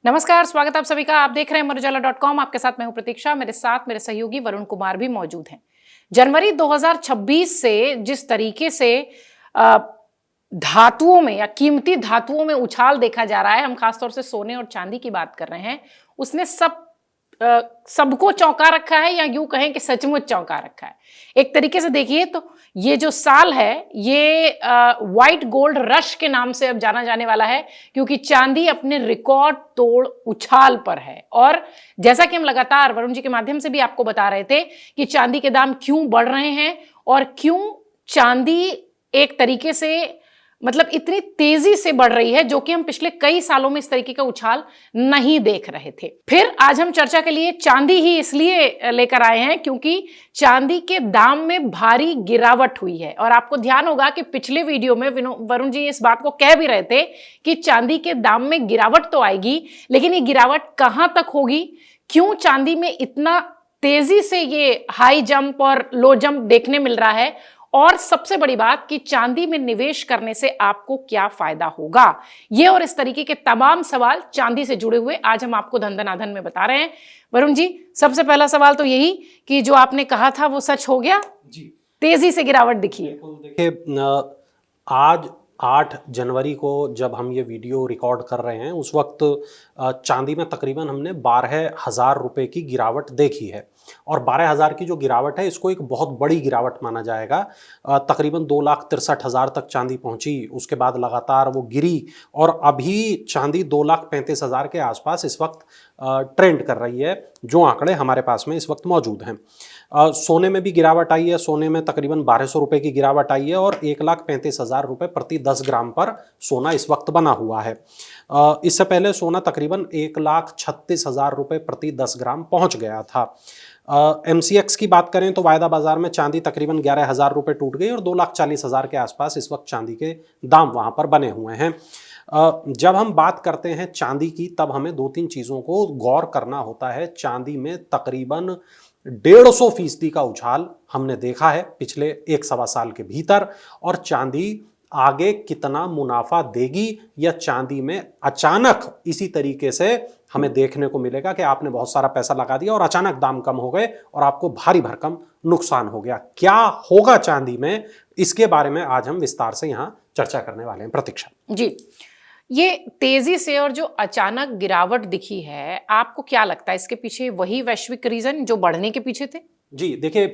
नमस्कार, स्वागत है आप सभी का। आप देख रहे हैं अमर-उजाला.com। आपके साथ मैं हूं प्रतीक्षा। मेरे साथ मेरे सहयोगी वरुण कुमार भी मौजूद हैं। जनवरी 2026 से जिस तरीके से अ, धातुओं में या कीमती धातुओं में उछाल देखा जा रहा है, हम खासतौर से सोने और चांदी की बात कर रहे हैं, उसने सबको चौंका रखा है, या यूं कहें कि सचमुच चौंका रखा है। एक तरीके से देखिए तो ये जो साल है, ये व्हाइट गोल्ड रश के नाम से अब जाना जाने वाला है, क्योंकि चांदी अपने रिकॉर्ड तोड़ उछाल पर है। और जैसा कि हम लगातार वरुण जी के माध्यम से भी आपको बता रहे थे कि चांदी के दाम क्यों बढ़ रहे हैं और क्यों चांदी एक तरीके से मतलब इतनी तेजी से बढ़ रही है, जो कि हम पिछले कई सालों में इस तरीके का उछाल नहीं देख रहे थे। फिर आज हम चर्चा के लिए चांदी ही इसलिए लेकर आए हैं क्योंकि चांदी के दाम में भारी गिरावट हुई है। और आपको ध्यान होगा कि पिछले वीडियो में वरुण जी इस बात को कह भी रहे थे कि चांदी के दाम में गिरावट तो आएगी, लेकिन ये गिरावट कहां तक होगी, क्यों चांदी में इतना तेजी से ये हाई जंप और लो जंप देखने मिल रहा है, और सबसे बड़ी बात कि चांदी में निवेश करने से आपको क्या फायदा होगा। ये और इस तरीके के तमाम सवाल चांदी से जुड़े हुए आज हम आपको धन धन आधन में बता रहे हैं। वरुण जी, सबसे पहला सवाल तो यही कि जो आपने कहा था वो सच हो गया जी, तेजी से गिरावट दिखी है। देखिए, आज 8 जनवरी को जब हम ये वीडियो रिकॉर्ड कर रहे हैं, उस वक्त चांदी में तकरीबन हमने 12,000 रुपए की गिरावट देखी है। और 12,000 की जो गिरावट है, इसको एक बहुत बड़ी गिरावट माना जाएगा। तकरीबन 2,63,000 तक चांदी पहुंची, उसके बाद लगातार वो गिरी और अभी चांदी 2,35,000 के आसपास इस वक्त ट्रेंड कर रही है, जो आंकड़े हमारे पास में इस वक्त मौजूद हैं। सोने में भी गिरावट आई है, सोने में तकरीबन 1,200 रुपये की गिरावट आई है और 1,35,000 रुपये प्रति 10 ग्राम पर सोना इस वक्त बना हुआ है। इससे पहले सोना तकरीबन 1,36,000 रुपये प्रति 10 ग्राम पहुंच गया था। MCX की बात करें तो वायदा बाजार में चांदी तकरीबन 11,000 रुपये टूट गई और 2,40,000 के आसपास इस वक्त चांदी के दाम वहां पर बने हुए हैं। जब हम बात करते हैं चांदी की, तब हमें 2-3 चीज़ों को गौर करना होता है। चांदी में तकरीबन 150% का उछाल हमने देखा है पिछले 1-1.25 साल के भीतर, और चांदी आगे कितना मुनाफा देगी, या चांदी में अचानक इसी तरीके से हमें देखने को मिलेगा कि आपने बहुत सारा पैसा लगा दिया और अचानक दाम कम हो गए और आपको भारी भरकम नुकसान हो गया। क्या होगा चांदी में, इसके बारे में आज हम विस्तार से यहाँ चर्चा करने वाले हैं। प्रतीक्षा जी, ये तेजी से और जो अचानक गिरावट दिखी है, आपको क्या लगता है इसके पीछे वही वैश्विक रीजन जो बढ़ने के पीछे थे? जी देखिए,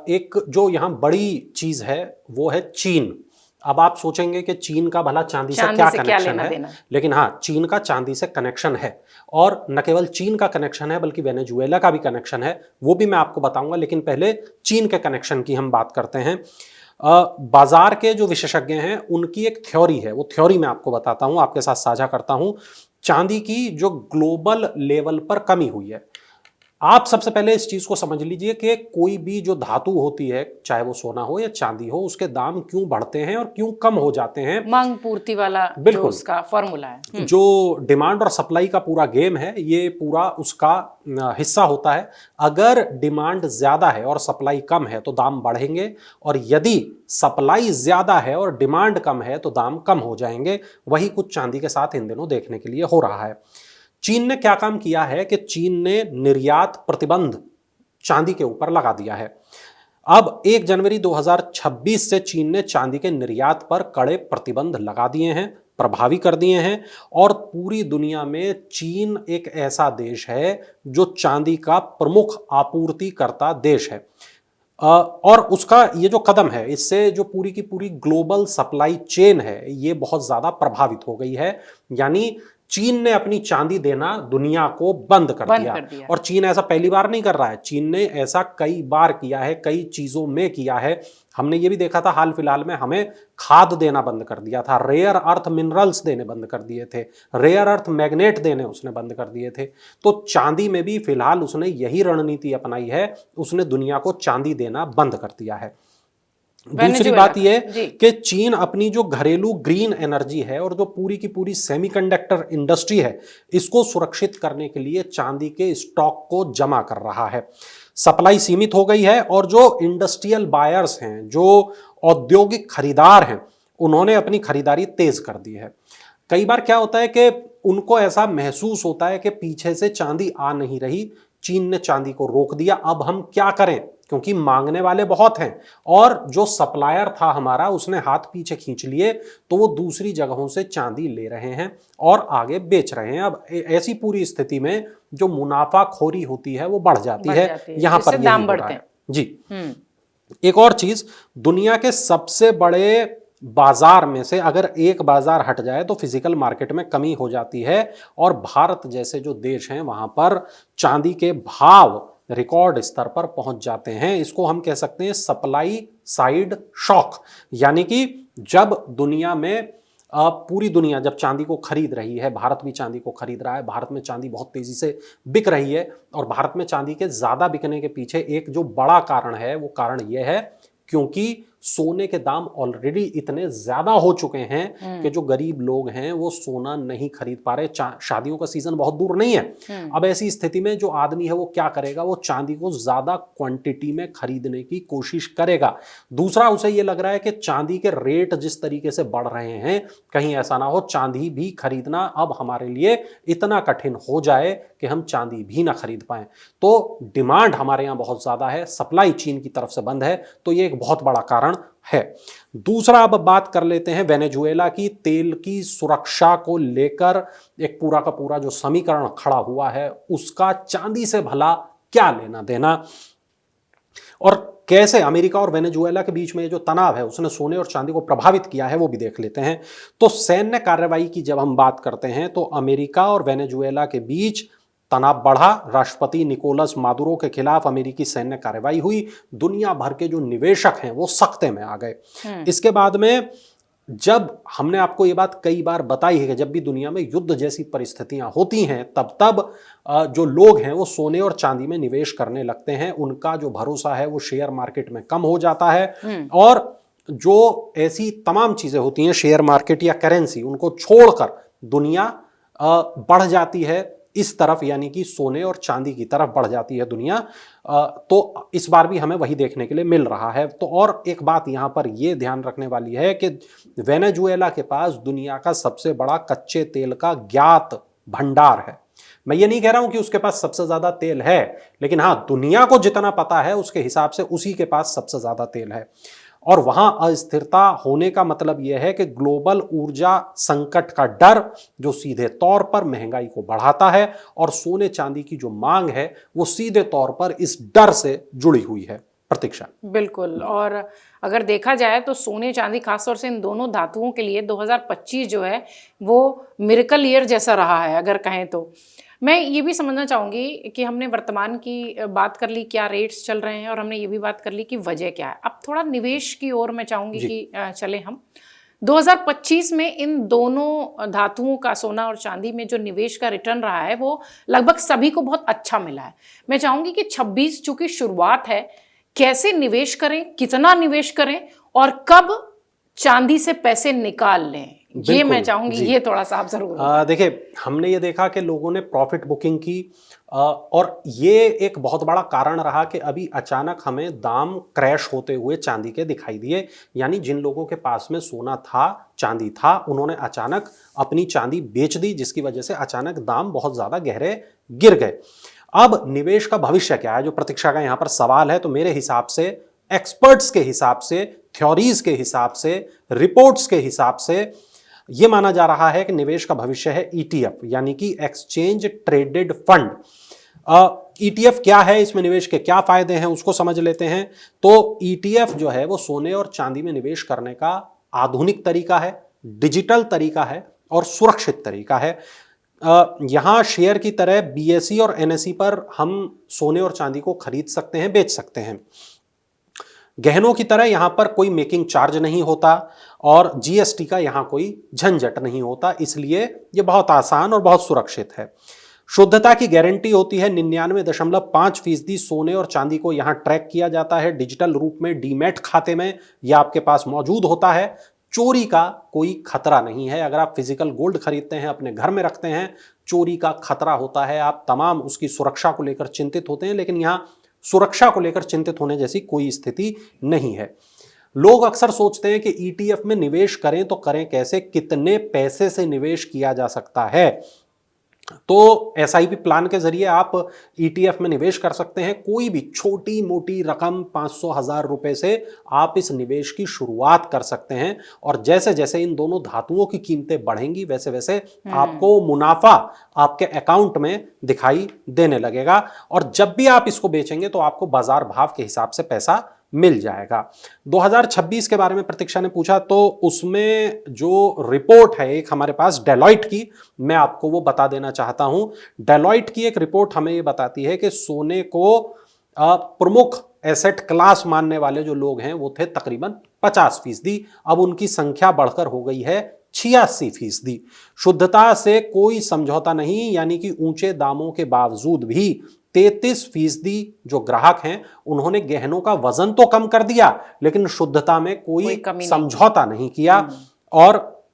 एक जो यहाँ बड़ी चीज है वो है चीन। अब आप सोचेंगे कि चीन का भला चांदी से क्या कनेक्शन है, लेकिन हाँ, चीन का चांदी से कनेक्शन है। और न केवल चीन का कनेक्शन है बल्कि वेनेजुएला का भी कनेक्शन है, वो भी मैं आपको बताऊंगा। लेकिन पहले चीन के कनेक्शन की हम बात करते हैं। बाजार के जो विशेषज्ञ हैं उनकी एक थ्योरी है, वो थ्योरी मैं आपको बताता हूं, आपके साथ साझा करता हूं। चांदी की जो ग्लोबल लेवल पर कमी हुई है, आप सबसे पहले इस चीज को समझ लीजिए कि कोई भी जो धातु होती है, चाहे वो सोना हो या चांदी हो, उसके दाम क्यों बढ़ते हैं और क्यों कम हो जाते हैं। मांग पूर्ति वाला जो उसका फॉर्मूला है, जो डिमांड और सप्लाई का पूरा गेम है, ये पूरा उसका हिस्सा होता है। अगर डिमांड ज्यादा है और सप्लाई कम है तो दाम बढ़ेंगे, और यदि सप्लाई ज्यादा है और डिमांड कम है तो दाम कम हो जाएंगे। वही कुछ चांदी के साथ इन दिनों देखने के लिए हो रहा है। चीन ने क्या काम किया है कि चीन ने निर्यात प्रतिबंध चांदी के ऊपर लगा दिया है। अब 1 जनवरी 2026 से चीन ने चांदी के निर्यात पर कड़े प्रतिबंध लगा दिए हैं, प्रभावी कर दिए हैं। और पूरी दुनिया में चीन एक ऐसा देश है जो चांदी का प्रमुख आपूर्तिकर्ता देश है। और उसका ये जो कदम है, इससे जो पूरी की पूरी ग्लोबल सप्लाई चेन है, ये बहुत ज्यादा प्रभावित हो गई है। यानी चीन ने अपनी चांदी देना दुनिया को बंद कर दिया। और चीन ऐसा पहली बार नहीं कर रहा है, चीन ने ऐसा कई बार किया है, कई चीजों में किया है। हमने ये भी देखा था, हाल फिलहाल में हमें खाद देना बंद कर दिया था, रेयर अर्थ मिनरल्स देने बंद कर दिए थे, रेयर अर्थ मैग्नेट देने उसने बंद कर दिए थे। तो चांदी में भी फिलहाल उसने यही रणनीति अपनाई है, उसने दुनिया को चांदी देना बंद कर दिया है। दूसरी बात यह कि चीन अपनी जो घरेलू ग्रीन एनर्जी है और जो पूरी की पूरी सेमीकंडक्टर इंडस्ट्री है, इसको सुरक्षित करने के लिए चांदी के स्टॉक को जमा कर रहा है। सप्लाई सीमित हो गई है और जो इंडस्ट्रियल बायर्स हैं, जो औद्योगिक खरीदार हैं, उन्होंने अपनी खरीदारी तेज कर दी है। कई बार क्या होता है कि उनको ऐसा महसूस होता है कि पीछे से चांदी आ नहीं रही, चीन ने चांदी को रोक दिया, अब हम क्या करें, क्योंकि मांगने वाले बहुत हैं और जो सप्लायर था हमारा उसने हाथ पीछे खींच लिए, तो वो दूसरी जगहों से चांदी ले रहे हैं और आगे बेच रहे हैं। अब ऐसी पूरी स्थिति में जो मुनाफाखोरी होती है वो बढ़ जाती है, यहां पर यही हो रहा है जी। एक और चीज, दुनिया के सबसे बड़े बाजार में से अगर एक बाजार हट जाए तो फिजिकल मार्केट में कमी हो जाती है और भारत जैसे जो देश हैं वहां पर चांदी के भाव रिकॉर्ड स्तर पर पहुंच जाते हैं। इसको हम कह सकते हैं सप्लाई साइड शॉक, यानी कि जब दुनिया में पूरी दुनिया जब चांदी को खरीद रही है, भारत भी चांदी को खरीद रहा है, भारत में चांदी बहुत तेजी से बिक रही है और भारत में चांदी के ज्यादा बिकने के पीछे एक जो बड़ा कारण है वो कारण यह है क्योंकि सोने के दाम ऑलरेडी इतने ज्यादा हो चुके हैं कि जो गरीब लोग हैं वो सोना नहीं खरीद पा रहे। शादियों का सीजन बहुत दूर नहीं है। अब ऐसी स्थिति में जो आदमी है वो क्या करेगा, वो चांदी को ज्यादा क्वांटिटी में खरीदने की कोशिश करेगा। दूसरा, उसे ये लग रहा है कि चांदी के रेट जिस तरीके से बढ़ रहे हैं, कहीं ऐसा ना हो चांदी भी खरीदना अब हमारे लिए इतना कठिन हो जाए कि हम चांदी भी ना खरीद पाए। तो डिमांड हमारे यहाँ बहुत ज्यादा है, सप्लाई चीन की तरफ से बंद है, तो ये एक बहुत बड़ा कारण है। दूसरा, अब बात कर लेते हैं वेनेजुएला की। तेल की सुरक्षा को लेकर एक पूरा का पूरा जो समीकरण खड़ा हुआ है उसका चांदी से भला क्या लेना देना, और कैसे अमेरिका और वेनेजुएला के बीच में जो तनाव है उसने सोने और चांदी को प्रभावित किया है वो भी देख लेते हैं। तो सैन्य कार्रवाई की जब हम बात करते हैं तो अमेरिका और वेनेजुएला के बीच तनाव बढ़ा। राष्ट्रपति निकोलस मादुरो के खिलाफ अमेरिकी सैन्य कार्रवाई हुई। दुनिया भर के जो निवेशक हैं वो सख्ते में आ गए। इसके बाद में जब हमने आपको ये बात कई बार बताई है कि जब भी दुनिया में युद्ध जैसी परिस्थितियां होती हैं तब जो लोग हैं वो सोने और चांदी में निवेश करने लगते हैं। उनका जो भरोसा है वो शेयर मार्केट में कम हो जाता है और जो ऐसी तमाम चीजें होती हैं शेयर मार्केट या करेंसी, उनको छोड़कर दुनिया बढ़ जाती है इस तरफ, यानी कि सोने और चांदी की तरफ बढ़ जाती है दुनिया। तो इस बार भी हमें वही देखने के लिए मिल रहा है। तो और एक बात यहां पर यह ध्यान रखने वाली है कि वेनेजुएला के पास दुनिया का सबसे बड़ा कच्चे तेल का ज्ञात भंडार है। मैं ये नहीं कह रहा हूं कि उसके पास सबसे ज्यादा तेल है, लेकिन हां, दुनिया को जितना पता है उसके हिसाब से उसी के पास सबसे ज्यादा तेल है। और वहां अस्थिरता होने का मतलब यह है कि ग्लोबल ऊर्जा संकट का डर जो सीधे तौर पर महंगाई को बढ़ाता है और सोने चांदी की जो मांग है वो सीधे तौर पर इस डर से जुड़ी हुई है। प्रतीक्षा, बिल्कुल। और अगर देखा जाए तो सोने चांदी खासतौर से इन दोनों धातुओं के लिए 2025 जो है वो मिरेकल ईयर जैसा रहा है अगर कहें तो। मैं ये भी समझना चाहूँगी कि हमने वर्तमान की बात कर ली, क्या रेट्स चल रहे हैं, और हमने ये भी बात कर ली कि वजह क्या है। अब थोड़ा निवेश की ओर मैं चाहूँगी कि चले हम। 2025 में इन दोनों धातुओं का, सोना और चांदी में जो निवेश का रिटर्न रहा है वो लगभग सभी को बहुत अच्छा मिला है। मैं चाहूँगी कि 26 चूँकि शुरुआत है, कैसे निवेश करें, कितना निवेश करें और कब चांदी से पैसे निकाल लें, ये मैं चाहूंगी ये थोड़ा सा आप जरूर। देखिए, हमने ये देखा कि लोगों ने प्रॉफिट बुकिंग की और ये एक बहुत बड़ा कारण रहा कि अभी अचानक हमें दाम क्रैश होते हुए चांदी के दिखाई दिए। यानी जिन लोगों के पास में सोना था, चांदी था, उन्होंने अचानक अपनी चांदी बेच दी, जिसकी वजह से अचानक दाम बहुत ज्यादा गहरे गिर गए। अब निवेश का भविष्य क्या है, जो प्रतीक्षा का यहां पर सवाल है, तो मेरे हिसाब से, एक्सपर्ट्स के हिसाब से, थ्योरीज के हिसाब से, रिपोर्ट्स के हिसाब से यह माना जा रहा है कि निवेश का भविष्य है ईटीएफ, यानी कि एक्सचेंज ट्रेडेड फंड। ईटीएफ क्या है, इसमें निवेश के क्या फायदे हैं उसको समझ लेते हैं। तो ईटीएफ जो है वो सोने और चांदी में निवेश करने का आधुनिक तरीका है, डिजिटल तरीका है और सुरक्षित तरीका है। यहां शेयर की तरह बीएसई और एनएसई पर हम सोने और चांदी को खरीद सकते हैं, बेच सकते हैं। गहनों की तरह यहां पर कोई मेकिंग चार्ज नहीं होता और जीएसटी का यहां कोई झंझट नहीं होता, इसलिए यह बहुत आसान और बहुत सुरक्षित है। शुद्धता की गारंटी होती है। 99.5% सोने और चांदी को यहां ट्रैक किया जाता है डिजिटल रूप में, डीमैट खाते में यह आपके पास मौजूद होता है। चोरी का कोई खतरा नहीं है। अगर आप फिजिकल गोल्ड खरीदते हैं, अपने घर में रखते हैं, चोरी का खतरा होता है, आप तमाम उसकी सुरक्षा को लेकर चिंतित होते हैं, लेकिन यहां सुरक्षा को लेकर चिंतित होने जैसी कोई स्थिति नहीं है। लोग अक्सर सोचते हैं कि ईटीएफ में निवेश करें तो करें कैसे, कितने पैसे से निवेश किया जा सकता है। तो एसआईपी प्लान के जरिए आप ईटीएफ में निवेश कर सकते हैं। कोई भी छोटी मोटी रकम 500,000 रुपए से आप इस निवेश की शुरुआत कर सकते हैं, और जैसे जैसे इन दोनों धातुओं की कीमतें बढ़ेंगी वैसे वैसे आपको मुनाफा आपके अकाउंट में दिखाई देने लगेगा, और जब भी आप इसको बेचेंगे तो आपको बाजार भाव के हिसाब से पैसा मिल जाएगा। 2026 के बारे में प्रतीक्षा ने पूछा, तो उसमें जो रिपोर्ट है एक हमारे पास डेलॉइट की, मैं आपको वो बता देना चाहता हूं। डेलॉइट की एक रिपोर्ट हमें ये बताती है कि सोने को प्रमुख एसेट क्लास मानने वाले जो लोग हैं वो थे तकरीबन 50%, अब उनकी संख्या बढ़कर हो गई है 86%। शुद्धता से कोई समझौता नहीं, यानी कि ऊंचे दामों के बावजूद भी 33% जो ग्राहक हैं उन्होंने गहनों का वजन तो कम कर दिया, लेकिन शुद्धता में कोई समझौता नहीं किया, और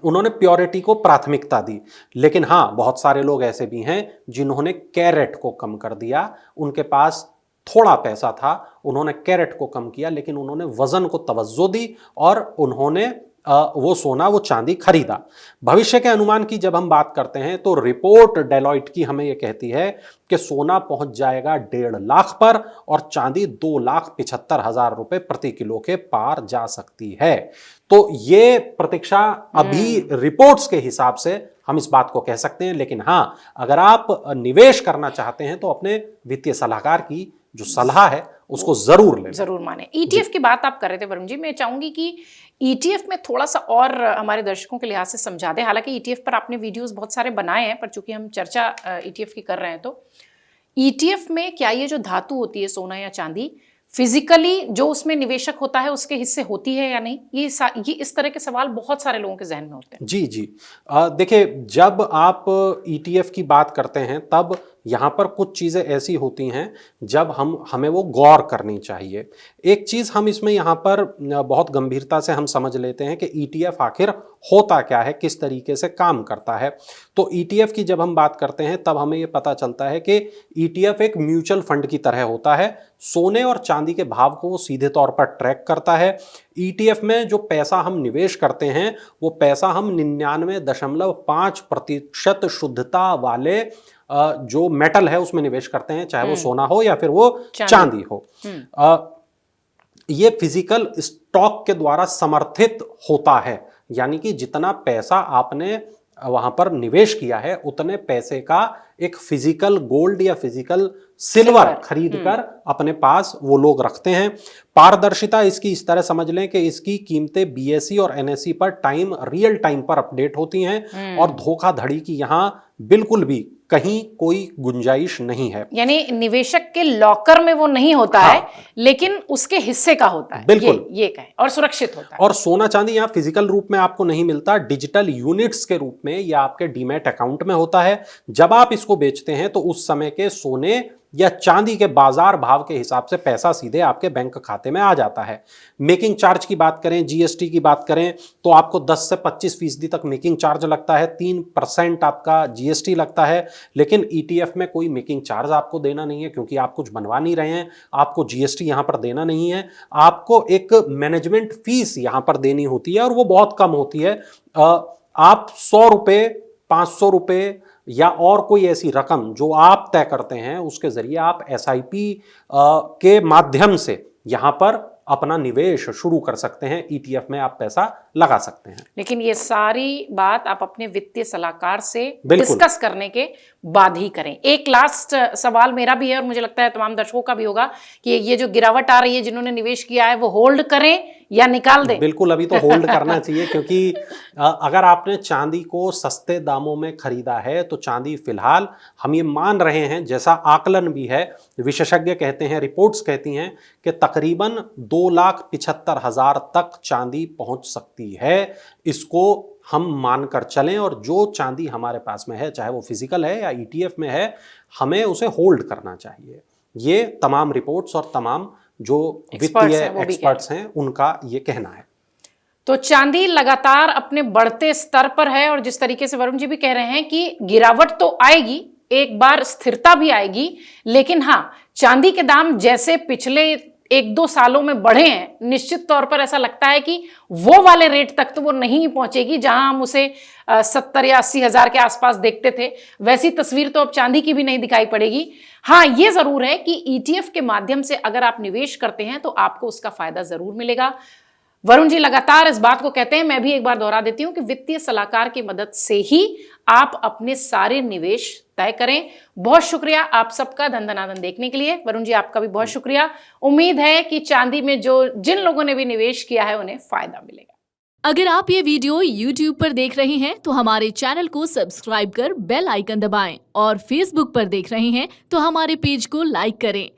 उन्होंने प्योरिटी को प्राथमिकता दी। लेकिन हां, बहुत सारे लोग ऐसे भी हैं जिन्होंने कैरेट को कम कर दिया। उनके पास थोड़ा पैसा था, उन्होंने कैरेट को कम किया, लेकिन उन्होंने वजन को तवज्जो दी और उन्होंने वो सोना वो चांदी खरीदा। भविष्य के अनुमान की जब हम बात करते हैं तो रिपोर्ट डेलॉइट की हमें यह कहती है कि सोना पहुंच जाएगा 1.5 लाख पर और चांदी 2,75,000 रुपए प्रति किलो के पार जा सकती है। तो ये प्रतीक्षा अभी रिपोर्ट्स के हिसाब से हम इस बात को कह सकते हैं, लेकिन हां, अगर आप निवेश करना चाहते हैं तो अपने वित्तीय सलाहकार की जो सलाह है उसको जरूर लें, जरूर माने। ईटीएफ की बात आप कर रहे थे वरुण जी, मैं चाहूंगी कि ईटीएफ में थोड़ा सा और हमारे दर्शकों के लिहाज से समझा दें। हालांकि ईटीएफ पर आपने वीडियोस बहुत सारे बनाए हैं, पर चूंकि हम चर्चा ईटीएफ की कर रहे हैं, तो ईटीएफ में क्या ये जो धातु होती है सोना या चांदी, फिजिकली जो उसमें निवेशक होता है उसके हिस्से होती है या नहीं? ये इस तरह के सवाल बहुत सारे लोगों के जहन में होते हैं। जी जी, देखिए, जब आप ईटीएफ की बात करते हैं तब यहाँ पर कुछ चीज़ें ऐसी होती हैं जब हमें वो गौर करनी चाहिए। एक चीज़ हम इसमें यहाँ पर बहुत गंभीरता से हम समझ लेते हैं कि ईटीएफ आखिर होता क्या है, किस तरीके से काम करता है। तो ईटीएफ की जब हम बात करते हैं तब हमें ये पता चलता है कि ईटीएफ एक म्यूचुअल फंड की तरह होता है। सोने और चांदी के भाव को वो सीधे तौर पर ट्रैक करता है। ईटीएफ में जो पैसा हम निवेश करते हैं वो पैसा हम 99.5% शुद्धता वाले जो मेटल है उसमें निवेश करते हैं, चाहे वो सोना हो या फिर वो चांदी हो। ये फिजिकल स्टॉक के द्वारा समर्थित होता है, यानी कि जितना पैसा आपने वहां पर निवेश किया है उतने पैसे का एक फिजिकल गोल्ड या फिजिकल सिल्वर खरीदकर अपने पास वो लोग रखते हैं। पारदर्शिता इसकी इस तरह समझ लें कि इसकी कीमतें बीएसई और एनएसई पर रियल टाइम पर अपडेट होती हैं, और धोखाधड़ी की यहां बिल्कुल भी कहीं कोई गुंजाइश नहीं है। यानी निवेशक के लॉकर में वो नहीं होता है, लेकिन उसके हिस्से का होता है। बिल्कुल ये कहें, और सुरक्षित होता है। और सोना चांदी यहाँ फिजिकल रूप में आपको नहीं मिलता, डिजिटल यूनिट्स के रूप में या आपके डीमैट अकाउंट में होता है। जब आप इसको बेचते हैं तो उस समय के सोने या चांदी के बाजार भाव के हिसाब से पैसा सीधे आपके बैंक खाते में आ जाता है। मेकिंग चार्ज की बात करें, जीएसटी की बात करें, तो आपको 10 से 25% तक मेकिंग चार्ज लगता है, 3% आपका जीएसटी लगता है। लेकिन ईटीएफ में कोई मेकिंग चार्ज आपको देना नहीं है, क्योंकि आप कुछ बनवा नहीं रहे हैं, आपको जीएसटी यहां पर देना नहीं है। आपको एक मैनेजमेंट फीस यहां पर देनी होती है और वो बहुत कम होती है। आप 100 रुपए, 500 रुपए या और कोई ऐसी रकम जो आप तय करते हैं उसके जरिए आप एसआईपी के माध्यम से यहां पर अपना निवेश शुरू कर सकते हैं। ईटीएफ में आप पैसा लगा सकते हैं। लेकिन ये सारी बात आप अपने वित्तीय सलाहकार से डिस्कस करने के बाद ही करें। एक लास्ट सवाल मेरा भी है और मुझे लगता है तमाम दर्शकों का भी होगा कि ये जो गिरावट आ रही है, जिन्होंने निवेश किया है वो होल्ड करें या निकाल दें? बिल्कुल, अभी तो होल्ड करना चाहिए, क्योंकि अगर आपने चांदी को सस्ते दामों में खरीदा है तो चांदी फिलहाल हम ये मान रहे हैं, जैसा आकलन भी है, विशेषज्ञ कहते हैं, रिपोर्ट्स कहती हैं कि तकरीबन 2,75,000 तक चांदी पहुंच सकती है। इसको हम मानकर चलें, और जो चांदी हमारे पास में है, चाहे वो फिजिकल है या ईटीएफ में है, हमें उसे होल्ड करना चाहिए। ये तमाम रिपोर्ट्स और तमाम जो वित्तीय एक्सपर्ट्स हैं उनका ये कहना है। तो चांदी लगातार अपने बढ़ते स्तर पर है, और जिस तरीके से वरुण जी भी कह रहे हैं कि गिरावट तो आएगी, एक बार स्थिरता भी आएगी, लेकिन हाँ, चांदी के दाम जैसे पिछले 1-2 सालों में बढ़े हैं, निश्चित तौर पर ऐसा लगता है कि वो वाले रेट तक तो वो नहीं पहुंचेगी जहां हम उसे 70 या 80 हजार के आसपास देखते थे। वैसी तस्वीर तो अब चांदी की भी नहीं दिखाई पड़ेगी। हाँ, ये जरूर है कि ETF के माध्यम से अगर आप निवेश करते हैं तो आपको उसका फायदा जरूर मिलेगा। वरुण जी लगातार इस बात को कहते हैं, मैं भी एक बार दोहरा देती हूं कि वित्तीय सलाहकार की मदद से ही आप अपने सारे निवेश तय करें। बहुत शुक्रिया आप सबका धन धनाधन देखने के लिए। वरुण जी आपका भी बहुत शुक्रिया। उम्मीद है कि चांदी में जिन लोगों ने भी निवेश किया है उन्हें फायदा मिलेगा। अगर आप ये वीडियो YouTube पर देख रहे हैं तो हमारे चैनल को सब्सक्राइब कर बेल आइकन दबाएं और Facebook पर देख रहे हैं तो हमारे पेज को लाइक करें।